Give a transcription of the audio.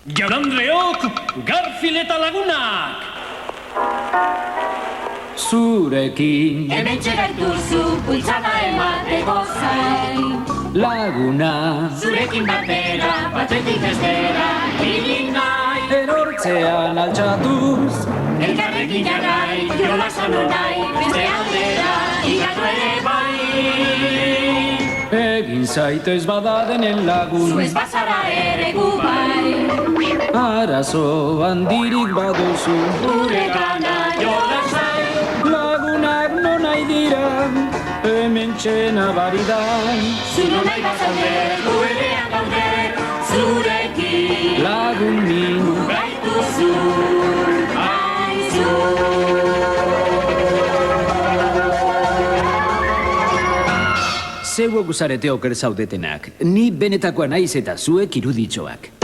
Jaun-Andreok, Garfield eta lagunak! Zurekin Hemen txegaituzu bultzada emateko zain. laguna Zurekin batera, batetik bestera, egin nahi. erortzean altxatuz Elkarrekin jarrai, jola sano nahi, beste aldera, igatu ere bai. egin zaitez bada denen lagun Zu ez bazara ere gu bai. arazo handirik baduzu Gure gana jola zain. lagunak non nahi dira hemen txena bari da Zu non nahi bazaude, gu erean gaude, zurekin. lagun min Gaituzu, aizu. Zeuok zarete oker zaudetenak, ni benetakoa naiz eta zuek iruditxoak.